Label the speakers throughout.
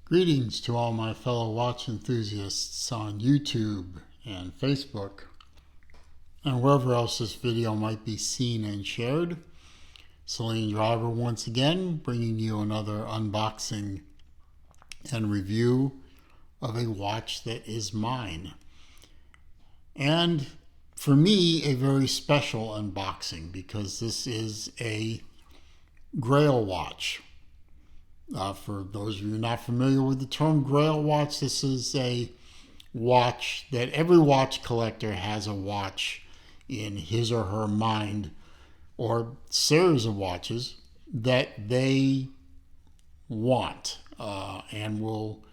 Speaker 1: Greetings to all my fellow watch enthusiasts on YouTube and Facebook and wherever else this video might be seen and shared. Celine Driver once again bringing you another unboxing and review of a watch that is mine. And for me, a very special unboxing because this is a GRAIL watch. For those of you not familiar with the term GRAIL watch, this is a watch that every watch collector has a watch in his or her mind, or series of watches that they want and will,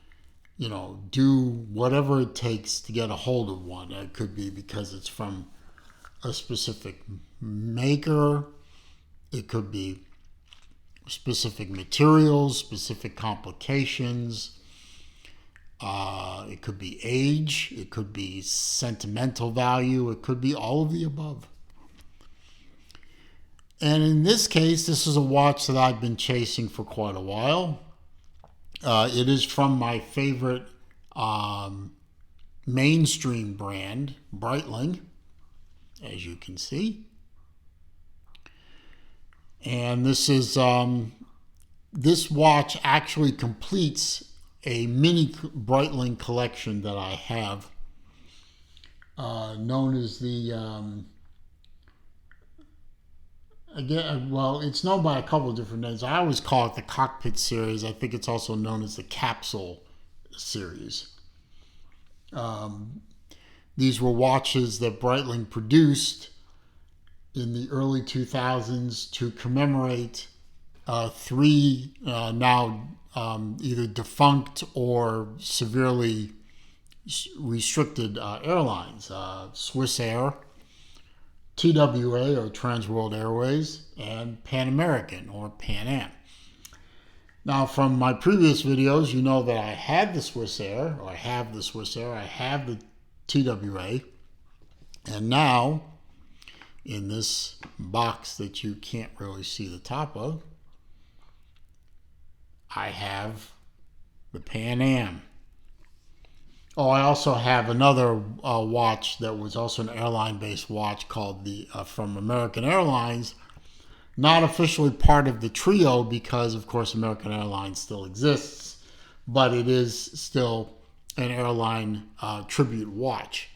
Speaker 1: do whatever it takes to get a hold of one. It could be because it's from a specific maker. It could be specific materials, specific complications. It could be age. It could be sentimental value. It could be all of the above. And in this case, this is a watch that I've been chasing for quite a while. It is from my favorite mainstream brand, Breitling, as you can see. And this is this watch actually completes a mini Breitling collection that I have, known as the it's known by a couple of different names. I always call it the Cockpit Series. I think it's also known as the Capsule Series. These were watches that Breitling produced in the early 2000s to commemorate three now either defunct or severely restricted airlines: Swiss Air, TWA or Trans World Airways, and Pan American or Pan Am. Now, from my previous videos, you know that I had the Swiss Air, or I have the Swiss Air, I have the TWA, and now in this box that you can't really see the top of, I have the Pan Am. Oh, I also have another watch that was also an airline-based watch called the from American Airlines. Not officially part of the trio because, of course, American Airlines still exists, but it is still an airline tribute watch.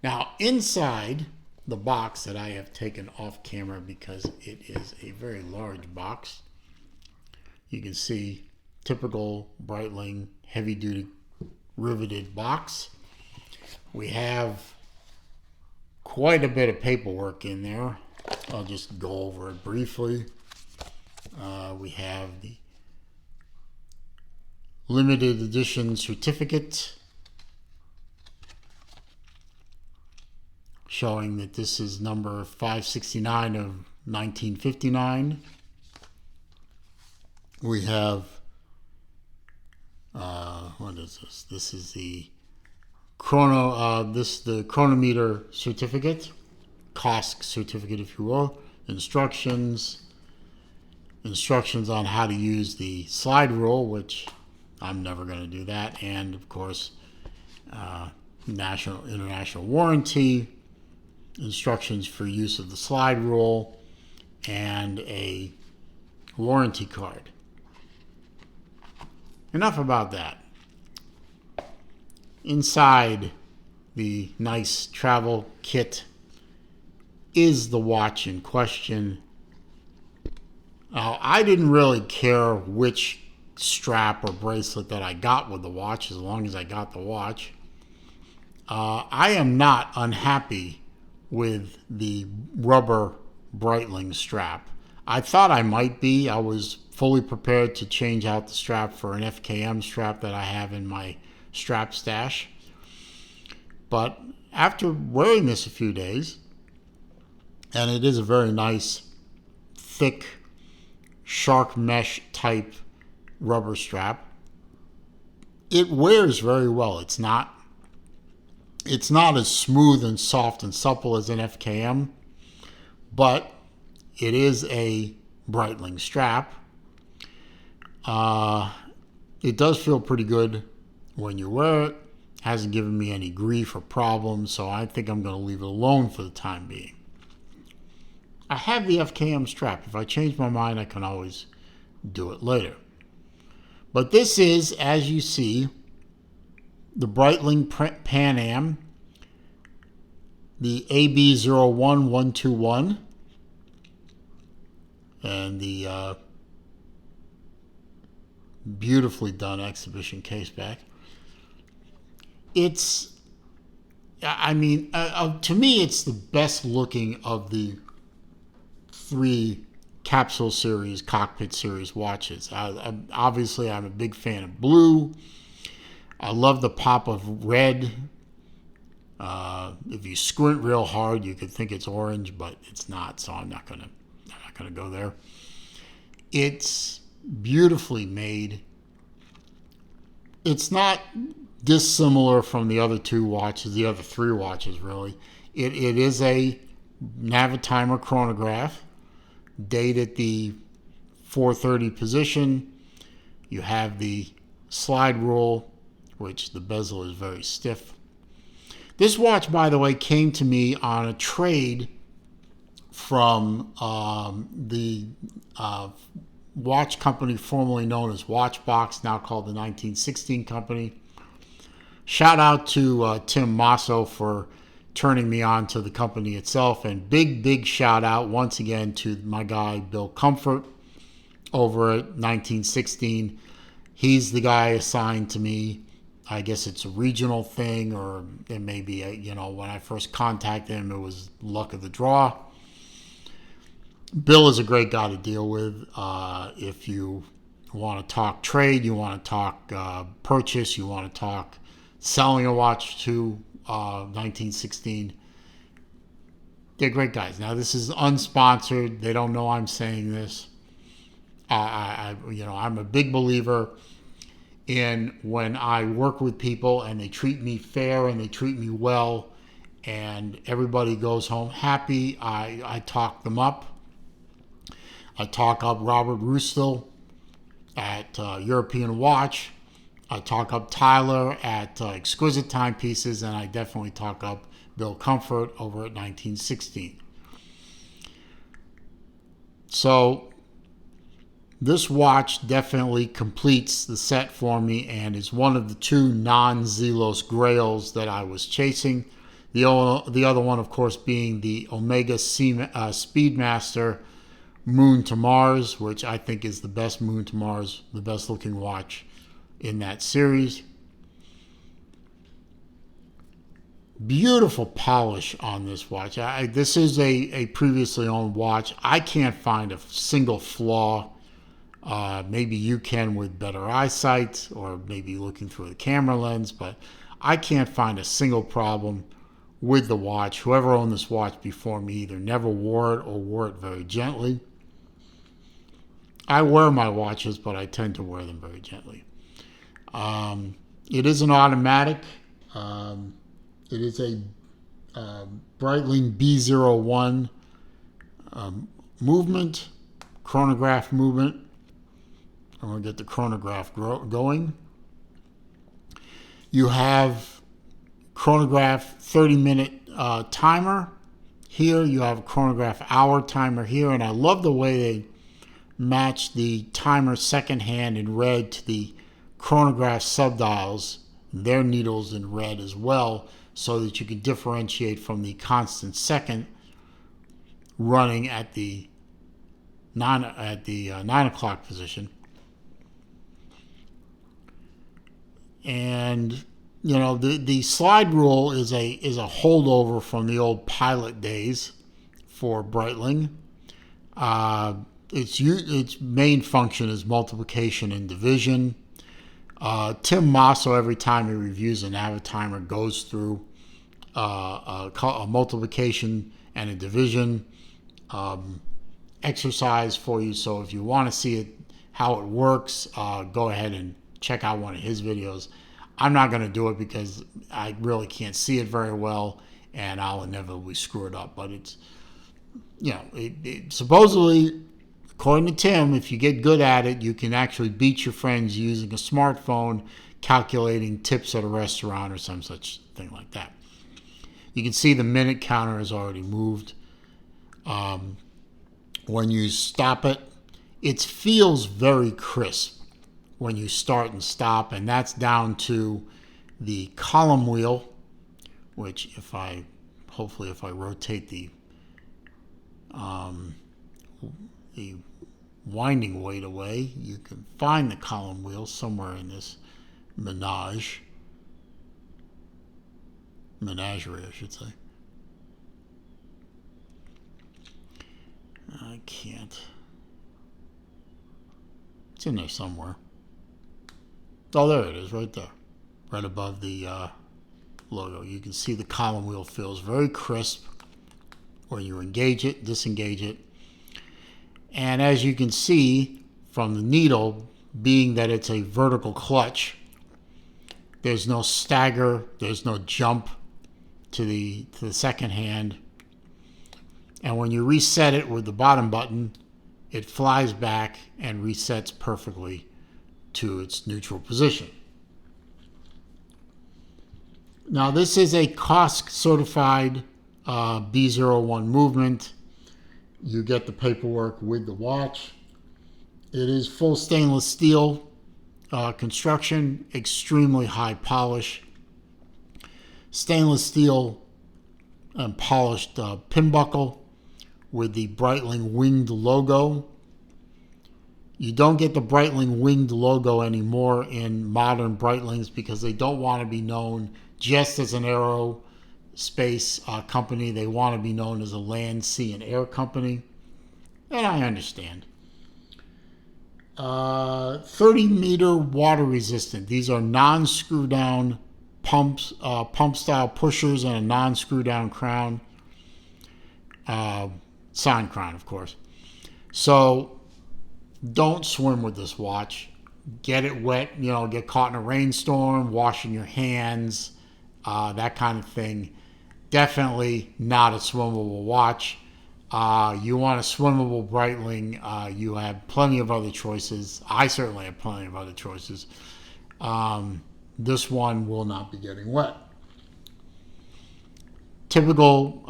Speaker 1: Now, inside the box that I have taken off camera because it is a very large box, you can see typical Breitling heavy-duty riveted box. We have quite a bit of paperwork in there. I'll just go over it briefly. We have the limited edition certificate showing that this is number 569 of 1959. We have, what is this? This is the the chronometer certificate, COSC certificate, if you will. Instructions on how to use the slide rule, which I'm never going to do that, and of course, international warranty, instructions for use of the slide rule, and a warranty card. Enough about that. Inside the nice travel kit is the watch in question. Now, I didn't really care which strap or bracelet that I got with the watch as long as I got the watch. I am not unhappy with the rubber Breitling strap. I thought I might be. I was fully prepared to change out the strap for an FKM strap that I have in my strap stash. But after wearing this a few days, and it is a very nice, thick, shark mesh type rubber strap, it wears very well. It's not as smooth and soft and supple as an FKM, but it is a Breitling strap. It does feel pretty good when you wear it. Hasn't given me any grief or problems, so I think I'm going to leave it alone for the time being. I have the FKM strap. If I change my mind, I can always do it later. But this is, as you see, the Breitling Pan Am, the AB01121, and the beautifully done exhibition case back. It's, I mean, to me, it's the best looking of the 3 Capsule Series, Cockpit Series watches. Obviously, I'm a big fan of blue. I love the pop of red. If you squint real hard, you could think it's orange, but it's not, so I'm not gonna go there. It's beautifully made. It's not dissimilar from the other 2 watches, the other 3 watches, really. It is a Navitimer chronograph, date at the 4:30 position. You have the slide rule, which the bezel is very stiff. This watch, by the way, came to me on a trade from the watch company formerly known as Watchbox, now called the 1916 Company. Shout out to Tim Masso for turning me on to the company itself, and big shout out once again to my guy Bill Comfort over at 1916. He's the guy assigned to me. I guess it's a regional thing, or it may be, when I first contacted him, it was luck of the draw. Bill is a great guy to deal with. If you want to talk trade, you want to talk purchase, you want to talk selling a watch to 1916, they're great guys. Now, this is unsponsored. They don't know I'm saying this. I'm a big believer in when I work with people and they treat me fair and they treat me well and everybody goes home happy. I talk them up. I talk up Robert Rustil at European Watch. I talk up Tyler at Exquisite Timepieces, and I definitely talk up Bill Comfort over at 1916. So this watch definitely completes the set for me and is one of the 2 non-Zelos GRAILs that I was chasing. The other one, of course, being the Omega Speedmaster Moon to Mars, which I think is the best Moon to Mars, the best looking watch in that series. Beautiful polish on this watch. This is a previously owned watch. I can't find a single flaw. Maybe you can with better eyesight or maybe looking through the camera lens, but I can't find a single problem with the watch. Whoever owned this watch before me either never wore it or wore it very gently. I wear my watches, but I tend to wear them very gently. It is an automatic. It is a Breitling B01 movement, chronograph movement. I'm going to get the chronograph going. You have chronograph 30-minute timer here. You have a chronograph hour timer here. And I love the way they match the timer second hand in red to the chronograph subdials, their needles in red as well, so that you can differentiate from the constant second running at the 9 o'clock position. And the slide rule is a holdover from the old pilot days for Breitling. Its main function is multiplication and division. Tim Masso, every time he reviews a Navitimer, goes through a multiplication and a division exercise for you. So if you want to see it, how it works, go ahead and check out one of his videos. I'm not going to do it because I really can't see it very well, and I'll inevitably screw it up. But it's, supposedly according to Tim, if you get good at it, you can actually beat your friends using a smartphone calculating tips at a restaurant or some such thing like that. You can see the minute counter has already moved. When you stop it, it feels very crisp when you start and stop, and that's down to the column wheel, which hopefully if I rotate the winding weight away, you can find the column wheel somewhere in this menagerie, I should say. I can't. It's in there somewhere. Oh, there it is, right there. Right above the logo. You can see the column wheel feels very crisp when you engage it, disengage it. And as you can see from the needle, being that it's a vertical clutch, there's no stagger, there's no jump to the second hand. And when you reset it with the bottom button, it flies back and resets perfectly to its neutral position. Now, this is a COSC certified B01 movement. You get the paperwork with the watch. It is full stainless steel construction, extremely high polish. Stainless steel and polished pin buckle with the Breitling winged logo. You don't get the Breitling winged logo anymore in modern Breitlings because they don't want to be known just as an aerospace company. They want to be known as a land, sea, and air company. And I understand. 30-meter water resistant. These are non-screw down pumps, pump style pushers, and a non-screw down crown. Sign crown, of course. So don't swim with this watch. Get it wet, get caught in a rainstorm, washing your hands, that kind of thing. Definitely not a swimmable watch. You want a swimmable Breitling, you have plenty of other choices. I certainly have plenty of other choices. This one will not be getting wet. Typical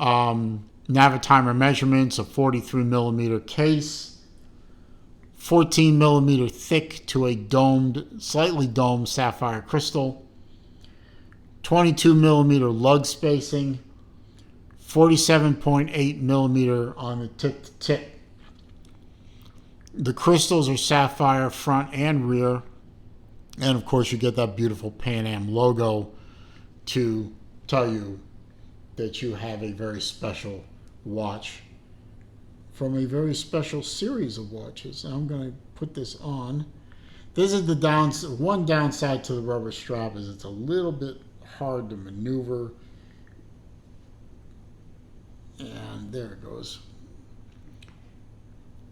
Speaker 1: Navitimer measurements: a 43 millimeter case, 14 millimeter thick to a slightly domed sapphire crystal, 22 millimeter lug spacing, 47.8 millimeter on the tip to tip. The crystals are sapphire front and rear, and of course you get that beautiful Pan Am logo to tell you that you have a very special watch from a very special series of watches. I'm going to put this on. This is the one downside to the rubber strap is it's a little bit hard to maneuver. And there it goes.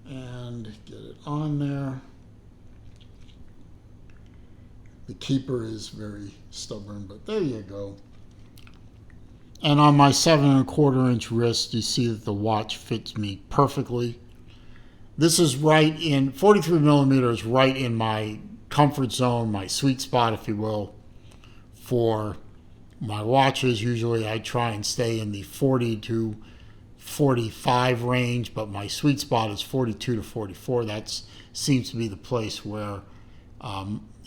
Speaker 1: And get it on there. The keeper is very stubborn, but there you go. And on my 7¼ inch wrist, you see that the watch fits me perfectly. This is 43 millimeters, right in my comfort zone, my sweet spot, if you will, for my watches. Usually I try and stay in the 40 to 45 range, but my sweet spot is 42 to 44. That seems to be the place where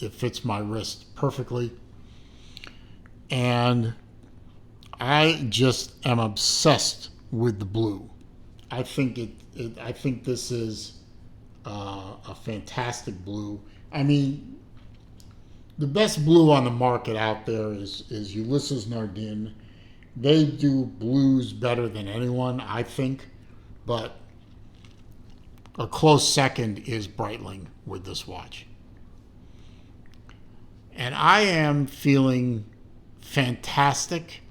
Speaker 1: it fits my wrist perfectly. And I just am obsessed with the blue. I think I think this is a fantastic blue. I mean, the best blue on the market out there is Ulysses Nardin. They do blues better than anyone, I think, but a close second is Breitling with this watch. And I am feeling fantastic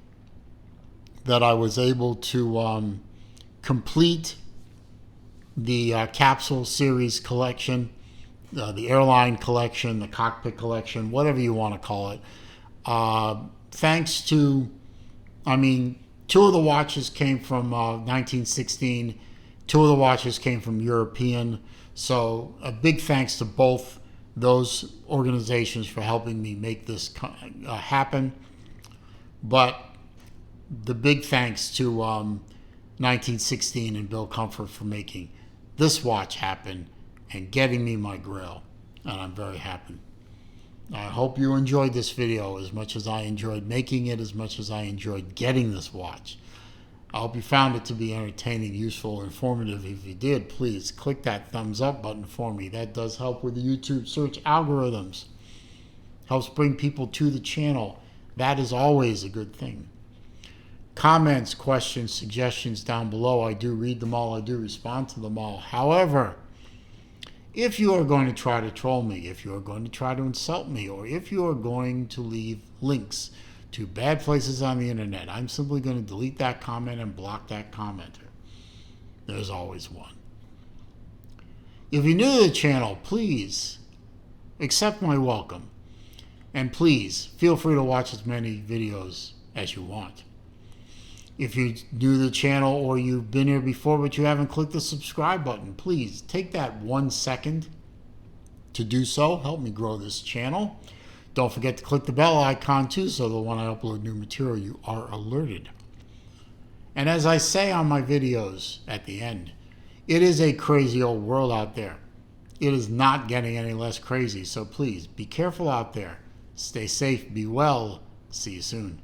Speaker 1: that I was able to complete the Capsule Series collection, the airline collection, the cockpit collection, whatever you want to call it. Thanks to, two of the watches came from 1916, two of the watches came from European So a big thanks to both those organizations for helping me make this happen. But the big thanks to 1916 and Bill Comfort for making this watch happen and getting me my GRAIL. And I'm very happy. I hope you enjoyed this video as much as I enjoyed making it, as much as I enjoyed getting this watch. I hope you found it to be entertaining, useful, informative. If you did, please click that thumbs up button for me. That does help with the YouTube search algorithms. Helps bring people to the channel. That is always a good thing. Comments, questions, suggestions down below. I do read them all. I do respond to them all. However, if you are going to try to troll me, if you are going to try to insult me, or if you are going to leave links to bad places on the internet, I'm simply going to delete that comment and block that commenter. There's always one. If you're new to the channel, please accept my welcome. And please feel free to watch as many videos as you want. If you're new to the channel or you've been here before but you haven't clicked the subscribe button, please take that 1 second to do so. Help me grow this channel. Don't forget to click the bell icon too, so that when I upload new material, you are alerted. And as I say on my videos at the end, it is a crazy old world out there. It is not getting any less crazy, so please be careful out there. Stay safe, be well. See you soon.